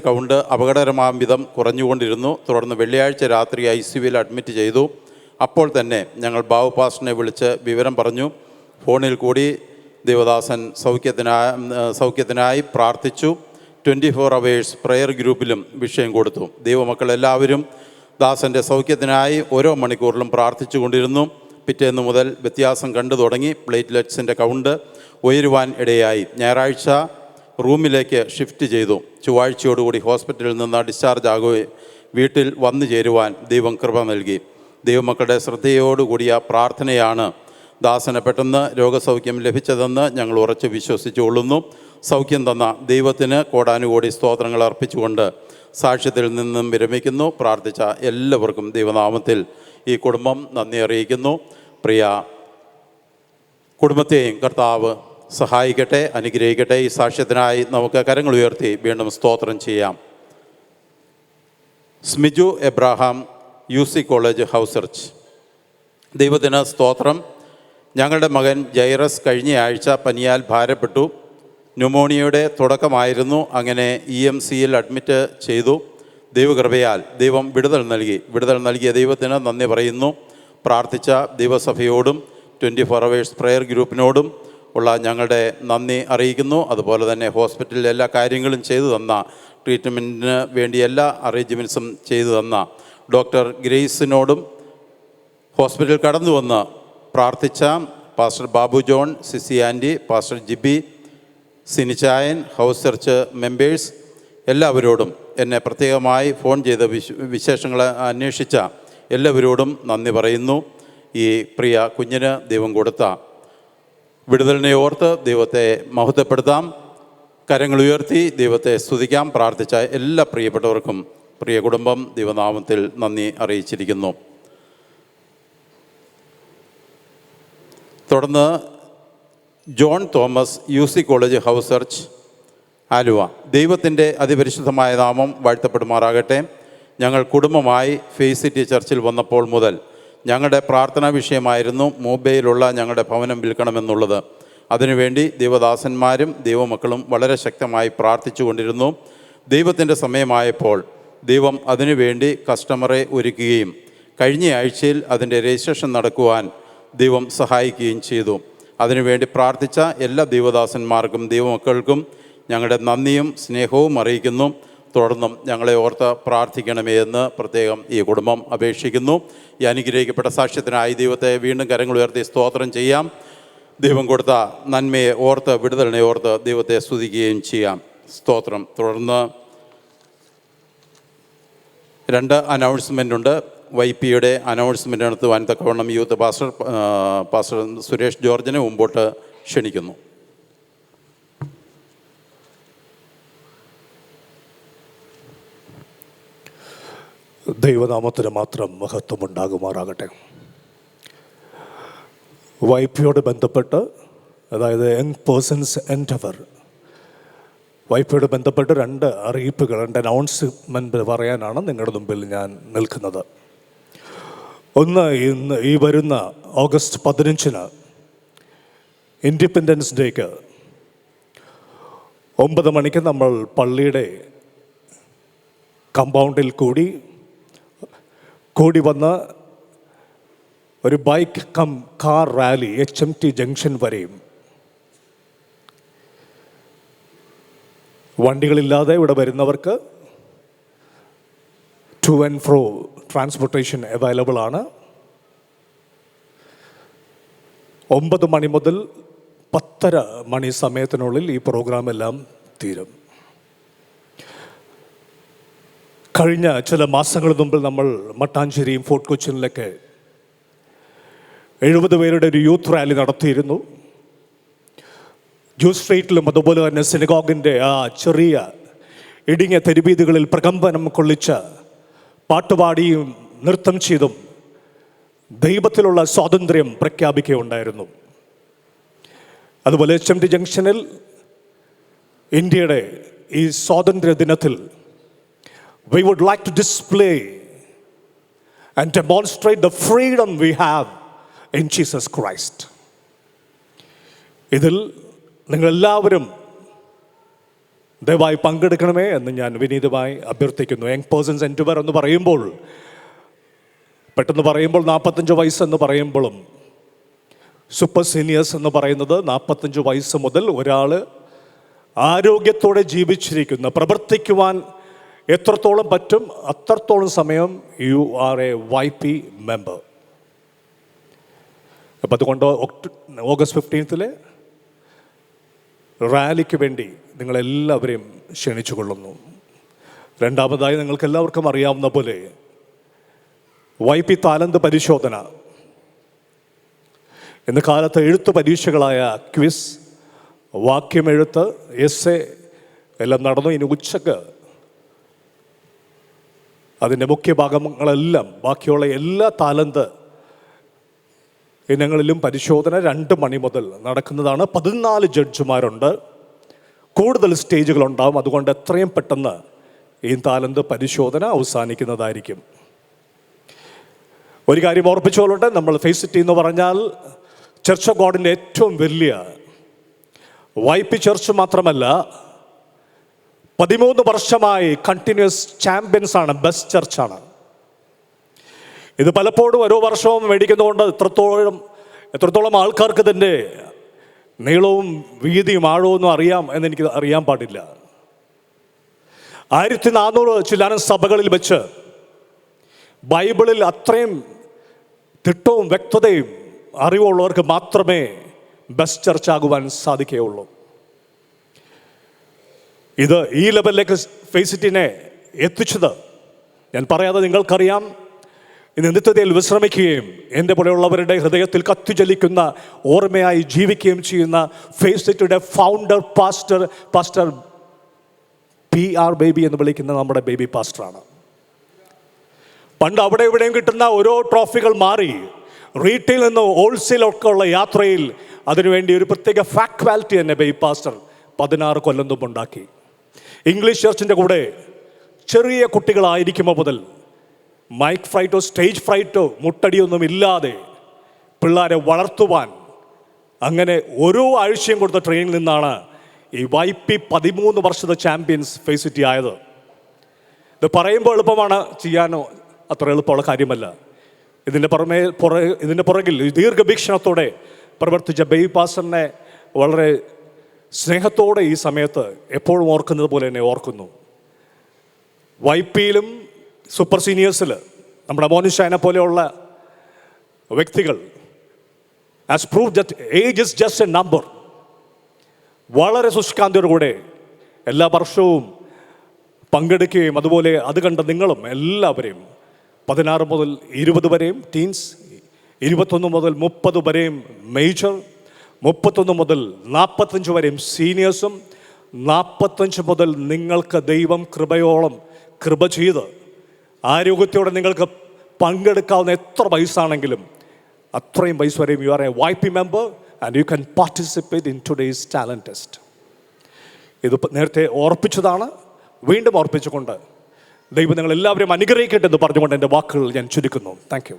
Count അപകടകരമാം വിധം കുറഞ്ഞുകൊണ്ടിരുന്നു. തുടർന്ന് വെള്ളിയാഴ്ച രാത്രി ICUവിൽ അഡ്മിറ്റ് ചെയ്തു. അപ്പോൾ തന്നെ ഞങ്ങൾ ബാബു പാസ്റ്ററിനെ വിളിച്ച് വിവരം പറഞ്ഞു. ഫോണിൽ കൂടി ദേവദാസൻ സൗഖ്യത്തിനായി പ്രാർത്ഥിച്ചു. 24 hours പ്രയർ ഗ്രൂപ്പിലും വിഷയം കൊടുത്തു. ദൈവമക്കളെല്ലാവരും ദാസൻ്റെ സൗഖ്യത്തിനായി ഓരോ മണിക്കൂറിലും പ്രാർത്ഥിച്ചു കൊണ്ടിരുന്നു. പിറ്റേന്ന് മുതൽ വ്യത്യാസം കണ്ടു തുടങ്ങി. പ്ലേറ്റ്ലെറ്റ്സിൻ്റെ കൗണ്ട് ഉയരുവാൻ ഇടയായി. ഞായറാഴ്ച റൂമിലേക്ക് ഷിഫ്റ്റ് ചെയ്തു. ചൊവ്വാഴ്ചയോടുകൂടി ഹോസ്പിറ്റലിൽ നിന്ന് ഡിസ്ചാർജ് ആകുകയും വീട്ടിൽ വന്നു ചേരുവാൻ ദൈവം കൃപ നൽകി. ദൈവമക്കളുടെ ശ്രദ്ധയോടുകൂടിയ പ്രാർത്ഥനയാണ് ദാസന് പെട്ടെന്ന് രോഗസൗഖ്യം ലഭിച്ചതെന്ന് ഞങ്ങൾ ഉറച്ച് വിശ്വസിച്ചുകൊള്ളുന്നു. സൗഖ്യം തന്ന ദൈവത്തിന് കോടാനുകോടി സ്തോത്രങ്ങൾ അർപ്പിച്ചുകൊണ്ട് സാക്ഷ്യത്തിൽ നിന്നും വിരമിക്കുന്നു. പ്രാർത്ഥിച്ച എല്ലാവർക്കും ദൈവനാമത്തിൽ ഈ കുടുംബം നന്ദി അറിയിക്കുന്നു. പ്രിയ കുടുംബത്തെയും കർത്താവ് സഹായിക്കട്ടെ, അനുഗ്രഹിക്കട്ടെ. ഈ സാക്ഷ്യത്തിനായി നമുക്ക് കരങ്ങൾ ഉയർത്തി വീണ്ടും സ്തോത്രം ചെയ്യാം. Smiju Abraham, UC college house church. ദൈവത്തിന് സ്തോത്രം. ഞങ്ങളുടെ മകൻ ജൈറസ് കഴിഞ്ഞ ആഴ്ച പനിയാൽ ഭാരപ്പെട്ടു. ന്യൂമോണിയയുടെ തുടക്കമായിരുന്നു. അങ്ങനെ EMCയിൽ അഡ്മിറ്റ് ചെയ്തു. ദൈവകൃപയാൽ ദൈവം വിടുതൽ നൽകിയ ദൈവത്തിന് നന്ദി പറയുന്നു. പ്രാർത്ഥിച്ച ദൈവസഭയോടും 24 hours പ്രയർ ഗ്രൂപ്പിനോടും ഉള്ള ഞങ്ങളുടെ നന്ദി അറിയിക്കുന്നു. അതുപോലെ തന്നെ ഹോസ്പിറ്റലിൽ എല്ലാ കാര്യങ്ങളും ചെയ്തു തന്ന, ട്രീറ്റ്മെൻറ്റിന് വേണ്ടി എല്ലാ അറേഞ്ച്മെൻറ്റ്സും ചെയ്തു തന്ന ഡോക്ടർ ഗ്രേസിനോടും ഹോസ്പിറ്റലിൽ കടന്നു വന്ന് പ്രാർത്ഥിച്ച pastor Babu John, Sisi aunty, pastor Jibi, സിനിച്ചായൻ, ഹൗസ് ചർച്ച് മെമ്പേഴ്സ് എല്ലാവരോടും, എന്നെ പ്രത്യേകമായി ഫോൺ ചെയ്ത് വിശേഷങ്ങൾ അന്വേഷിച്ച എല്ലാവരോടും നന്ദി പറയുന്നു. ഈ പ്രിയ കുഞ്ഞിന് ദൈവം കൊടുത്ത വിടുതലിനെ ഓർത്ത് ദൈവത്തെ മഹത്വപ്പെടുത്താം. കരങ്ങൾ ഉയർത്തി ദൈവത്തെ സ്തുതിക്കാം. പ്രാർത്ഥിച്ച എല്ലാ പ്രിയപ്പെട്ടവർക്കും പ്രിയ കുടുംബം ദൈവനാമത്തിൽ നന്ദി അറിയിച്ചിരിക്കുന്നു. തുടർന്ന് John Thomas, UC college house church Aluva. ദൈവത്തിൻ്റെ അതിപരിശുദ്ധമായ നാമം വാഴ്ത്തപ്പെടുമാറാകട്ടെ. ഞങ്ങൾ കുടുംബമായി ഫേസ് സിറ്റി ചർച്ചിൽ വന്നപ്പോൾ മുതൽ ഞങ്ങളുടെ പ്രാർത്ഥനാ വിഷയമായിരുന്നു മൊബൈലുള്ള ഞങ്ങളുടെ ഭവനം വിൽക്കണമെന്നുള്ളത്. അതിനുവേണ്ടി ദൈവദാസന്മാരും ദൈവമക്കളും വളരെ ശക്തമായി പ്രാർത്ഥിച്ചു കൊണ്ടിരുന്നു. ദൈവത്തിൻ്റെ സമയമായപ്പോൾ ദൈവം അതിനുവേണ്ടി കസ്റ്റമറെ ഒരുക്കുകയും കഴിഞ്ഞ ആഴ്ചയിൽ അതിൻ്റെ രജിസ്ട്രേഷൻ നടക്കുവാൻ ദൈവം സഹായിക്കുകയും ചെയ്തു. അതിനുവേണ്ടി പ്രാർത്ഥിച്ച എല്ലാ ദൈവദാസന്മാർക്കും ദൈവമക്കൾക്കും ഞങ്ങളുടെ നന്ദിയും സ്നേഹവും അറിയിക്കുന്നു. തുടർന്നും ഞങ്ങളെ ഓർത്ത് പ്രാർത്ഥിക്കണമേ എന്ന് പ്രത്യേകം ഈ കുടുംബം അപേക്ഷിക്കുന്നു. ഈ അനുഗ്രഹിക്കപ്പെട്ട സാക്ഷ്യത്തിനായി ദൈവത്തെ വീണ്ടും കരങ്ങൾ ഉയർത്തി സ്തോത്രം ചെയ്യാം. ദൈവം കൊടുത്ത നന്മയെ ഓർത്ത്, വിടുതലിനെ ഓർത്ത് ദൈവത്തെ സ്തുതിക്കുകയും ചെയ്യാം. സ്തോത്രം. തുടർന്ന് 2 അനൗൺസ്മെൻ്റ് ഉണ്ട്. YPയുടെ അനൗൺസ്മെൻ്റ് നടത്തുവാൻ തക്കവണ്ണം യൂത്ത് പാസ്റ്റർ സുരേഷ് ജോർജിനെ മുമ്പോട്ട് ക്ഷണിക്കുന്നു. ദൈവനാമത്തിന് മാത്രം മഹത്വമുണ്ടാകുമാറാകട്ടെ. YPയോട് ബന്ധപ്പെട്ട്, അതായത് യങ് പേഴ്സൺസ് എൻഡവർ, YPയോട് ബന്ധപ്പെട്ട് 2 അറിയിപ്പുകൾ, 2 അനൗൺസ്മെൻ്റ് പറയാനാണ് നിങ്ങളുടെ മുമ്പിൽ ഞാൻ നിൽക്കുന്നത്. ഒന്ന്, ഇന്ന് ഈ വരുന്ന ഓഗസ്റ്റ് 15 ഇൻഡിപെൻഡൻസ് ഡേക്ക് 9 മണിക്ക് നമ്മൾ പള്ളിയുടെ കമ്പൗണ്ടിൽ കൂടി വന്ന് ഒരു bike car rally HMT junction വരെയും, വണ്ടികളില്ലാതെ ഇവിടെ വരുന്നവർക്ക് two and fro transportation available ആണ്. 9 മണി മുതൽ 10:30 മണി സമയത്തിനുള്ളിൽ ഈ പ്രോഗ്രാം എല്ലാം തീരും. കഴിഞ്ഞ ചില മാസങ്ങൾ മുമ്പിൽ നമ്മൾ മട്ടാഞ്ചേരിയും ഫോർട്ട് കൊച്ചിനിലൊക്കെ 70 പേരുടെ ഒരു യൂത്ത് റാലി നടത്തിയിരുന്നു. ജൂസ് സ്ട്രീറ്റിലും അതുപോലെ തന്നെ സിനഗോഗിൻ്റെ ആ ചെറിയ ഇടുങ്ങിയ തെരുവീതികളിൽ പ്രകമ്പനം കൊള്ളിച്ച പാട്ടുപാടിയും നൃത്തം ചെയ്തും ദൈവത്തിലുള്ള സ്വാതന്ത്ര്യം പ്രഖ്യാപിക്കുകയുണ്ടായിരുന്നു. അതുപോലെ HMT ജംഗ്ഷനിൽ ഇന്ത്യയുടെ ഈ സ്വാതന്ത്ര്യ ദിനത്തിൽ we would like to display and demonstrate the freedom we have in Jesus Christ. ഇതിൽ നിങ്ങളെല്ലാവരും ദയവായി പങ്കെടുക്കണമേ എന്ന് ഞാൻ വിനീതമായി അഭ്യർത്ഥിക്കുന്നു. യങ് പേഴ്സൺസ് എൻറ്റുവർ എന്ന് പറയുമ്പോൾ, പെട്ടെന്ന് പറയുമ്പോൾ 45 വയസ്സെന്ന് പറയുമ്പോഴും സൂപ്പർ സീനിയേഴ്സ് എന്ന് പറയുന്നത് 45 വയസ്സ് മുതൽ ഒരാൾ ആരോഗ്യത്തോടെ ജീവിച്ചിരിക്കുന്ന, പ്രവർത്തിക്കുവാൻ എത്രത്തോളം പറ്റും അത്രത്തോളം സമയം you are A YP member. അപ്പം അതുകൊണ്ട് ഓഗസ്റ്റ് 15 റാലിക്ക് വേണ്ടി നിങ്ങളെല്ലാവരെയും ക്ഷണിച്ചു കൊള്ളുന്നു. രണ്ടാമതായി നിങ്ങൾക്ക് എല്ലാവർക്കും അറിയാവുന്ന പോലെ YP താലന്ത് പരിശോധന, ഇന്ന് കാലത്ത് എഴുത്ത് പരീക്ഷകളായ ക്വിസ്, വാക്യമെഴുത്ത്, എസ്സേ എല്ലാം നടന്നു. ഇനി ഉച്ചക്ക് അതിൻ്റെ മുഖ്യ ഭാഗങ്ങളെല്ലാം, ബാക്കിയുള്ള എല്ലാ താലന്ത് ഇനങ്ങളിലും പരിശോധന 2 മണി മുതൽ നടക്കുന്നതാണ്. 14 ജഡ്ജിമാരുണ്ട്, കൂടുതൽ സ്റ്റേജുകളുണ്ടാവും. അതുകൊണ്ട് എത്രയും പെട്ടെന്ന് ഈ താലന്ത് പരിശോധന അവസാനിക്കുന്നതായിരിക്കും. ഒരു കാര്യം ഓർപ്പിച്ചുകൊള്ളട്ടെ, നമ്മൾ ഫേസ് സിറ്റി എന്ന് പറഞ്ഞാൽ ചർച്ച് ഓഫ് ഗോഡിൻ്റെ ഏറ്റവും വലിയ YP ചർച്ച് മാത്രമല്ല, 13 വർഷമായി കണ്ടിന്യൂസ് ചാമ്പ്യൻസ് ആണ്, ബെസ്റ്റ് ചർച്ചാണ്. ഇത് പലപ്പോഴും ഓരോ വർഷവും മേടിക്കുന്നതുകൊണ്ട് എത്രത്തോളം ആൾക്കാർക്ക് ഇതിൻ്റെ നീളവും വീതിയും ആഴവും അറിയാം എന്നെനിക്ക് അറിയാൻ പാടില്ല. 1400 ചില്ലാനം സഭകളിൽ വെച്ച് ബൈബിളിൽ അത്രയും തിട്ടവും വ്യക്തതയും അറിവുള്ളവർക്ക് മാത്രമേ ബെസ്റ്റ് ചർച്ച് ആകുവാൻ സാധിക്കുകയുള്ളൂ. ഇത് ഈ ലെവലിലേക്ക് ഫേസ് സിറ്റിനെ എത്തിച്ചത് ഞാൻ പറയാതെ നിങ്ങൾക്കറിയാം. ഇന്ന് നിത്യതയിൽ വിശ്രമിക്കുകയും എൻ്റെ പോലെയുള്ളവരുടെ ഹൃദയത്തിൽ കത്തിജ്വലിക്കുന്ന ഓർമ്മയായി ജീവിക്കുകയും ചെയ്യുന്ന ഫേസ് സിറ്റിയുടെ ഫൗണ്ടർ പാസ്റ്റർ PR ബേബി എന്ന് വിളിക്കുന്ന നമ്മുടെ ബേബി പാസ്റ്ററാണ്. പണ്ട് അവിടെ ഇവിടെയും കിട്ടുന്ന ഓരോ ട്രോഫികൾ മാറി റീറ്റെയിൽ നിന്ന് ഹോൾസെയിലൊക്കെ ഉള്ള യാത്രയിൽ അതിനുവേണ്ടി ഒരു പ്രത്യേക ഫാക്വാലിറ്റി തന്നെ ബേബി പാസ്റ്റർ 16 കൊല്ലം മുമ്പ് ഉണ്ടാക്കി. ഇംഗ്ലീഷ് ചർച്ചിൻ്റെ കൂടെ ചെറിയ കുട്ടികളായിരിക്കുമ്പോൾ മുതൽ മൈക്ക് ഫ്രൈറ്റോ സ്റ്റേജ് ഫ്രൈറ്റോ മുട്ടടിയൊന്നും ഇല്ലാതെ പിള്ളേരെ വളർത്തുവാൻ അങ്ങനെ ഓരോ ആഴ്ചയും കൊടുത്ത ട്രെയിനിൽ നിന്നാണ് ഈ YP 13 വർഷത്തെ ചാമ്പ്യൻസ് ഫേസ് സിറ്റി ആയത്. ഇത് പറയുമ്പോൾ എളുപ്പമാണ്, ചെയ്യാനോ അത്ര എളുപ്പമുള്ള കാര്യമല്ല. ഇതിൻ്റെ പുറകിൽ ദീർഘവീക്ഷണത്തോടെ പ്രവർത്തിച്ച ബേബി പാസ്റ്ററിനെ വളരെ സ്നേഹത്തോടെ ഈ സമയത്ത് എപ്പോഴും ഓർക്കുന്നത് പോലെ തന്നെ ഓർക്കുന്നു. YPയിലും സൂപ്പർ സീനിയേഴ്സിൽ നമ്മുടെ മോനിഷാനെ പോലെയുള്ള വ്യക്തികൾ as prove that age is just A number, വളരെ ശുഷ്കാന്തിയോടുകൂടെ എല്ലാ വർഷവും പങ്കെടുക്കുകയും അതുപോലെ അത് കണ്ട നിങ്ങളും എല്ലാവരെയും 16 മുതൽ 20 വരെയും ടീൻസ്, 21 മുതൽ 30 വരെയും മേജർ, 31 മുതൽ 45 വരെയും സീനിയേഴ്സും, 45 മുതൽ നിങ്ങൾക്ക് ദൈവം കൃപ ചെയ്ത് ആരോഗ്യത്തോടെ നിങ്ങൾക്ക് പങ്കെടുക്കാവുന്ന എത്ര വയസ്സാണെങ്കിലും അത്രയും വയസ്സ് വരെയും you are A YP member and you can participate in today's talent test. ഇത് നേരത്തെ ഓർപ്പിച്ചതാണ്, വീണ്ടും ഓർപ്പിച്ചുകൊണ്ട് ദൈവം നിങ്ങൾ എല്ലാവരും അനുഗ്രഹിക്കട്ടെ എന്ന് പറഞ്ഞുകൊണ്ട് എൻ്റെ വാക്കുകൾ ഞാൻ ചുരുക്കുന്നു. Thank you.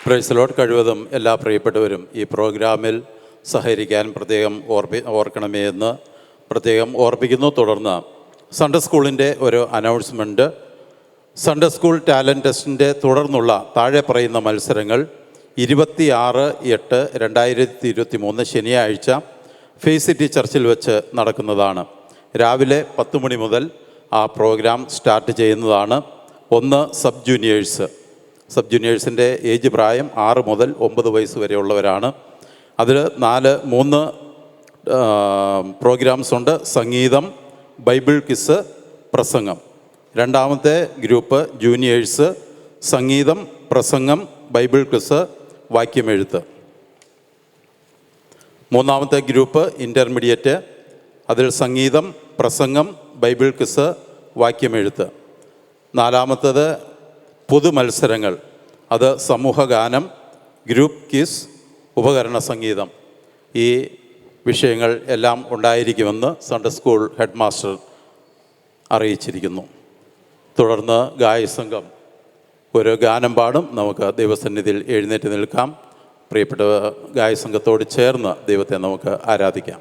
Praise the lord. കഴിവതും എല്ലാ പ്രിയപ്പെട്ടവരും ഈ പ്രോഗ്രാമിൽ സഹകരിക്കാൻ പ്രത്യേകം ഓർക്കണമേ എന്ന് പ്രത്യേകം ഓർപ്പിക്കുന്നു. തുടർന്ന് സൺഡേ സ്കൂളിൻ്റെ ഒരു അനൗൺസ്മെൻറ്റ്. സൺഡേ സ്കൂൾ ടാലൻറ്റ് ടെസ്റ്റിൻ്റെ തുടർന്നുള്ള താഴെ പറയുന്ന മത്സരങ്ങൾ 26/8/2023 ശനിയാഴ്ച ഫേസ് സിറ്റി ചർച്ചിൽ വെച്ച് നടക്കുന്നതാണ്. രാവിലെ 10 മണി മുതൽ ആ പ്രോഗ്രാം സ്റ്റാർട്ട് ചെയ്യുന്നതാണ്. 1 സബ് ജൂനിയേഴ്സിൻ്റെ ഏജ് പ്രായം 6 മുതൽ 9 വയസ്സ് വരെയുള്ളവരാണ്. അതിൽ 3 പ്രോഗ്രാംസ് ഉണ്ട്. സംഗീതം, ബൈബിൾ ക്വിസ്, പ്രസംഗം. രണ്ടാമത്തെ ഗ്രൂപ്പ് ജൂനിയേഴ്സ്, സംഗീതം, പ്രസംഗം, ബൈബിൾ ക്വിസ്, വാക്യമെഴുത്ത്. മൂന്നാമത്തെ ഗ്രൂപ്പ് ഇൻ്റർമീഡിയറ്റ്, അതിൽ സംഗീതം, പ്രസംഗം, ബൈബിൾ ക്വിസ്, വാക്യമെഴുത്ത്. നാലാമത്തേത് പൊതു മത്സരങ്ങൾ, അത് സമൂഹഗാനം, ഗ്രൂപ്പ് ക്വിസ്, ഉപകരണ സംഗീതം. ഈ വിഷയങ്ങൾ എല്ലാം ഉണ്ടായിരിക്കുമെന്ന് സൺഡേ സ്കൂൾ ഹെഡ് മാസ്റ്റർ അറിയിച്ചിരിക്കുന്നു. തുടർന്ന് ഗായകസംഘം ഒരു ഗാനം പാടും. നമുക്ക് ദൈവസന്നിധിയിൽ എഴുന്നേറ്റ് നിൽക്കാം. പ്രിയപ്പെട്ട ഗായകസംഘത്തോട് ചേർന്ന് ദൈവത്തെ നമുക്ക് ആരാധിക്കാം.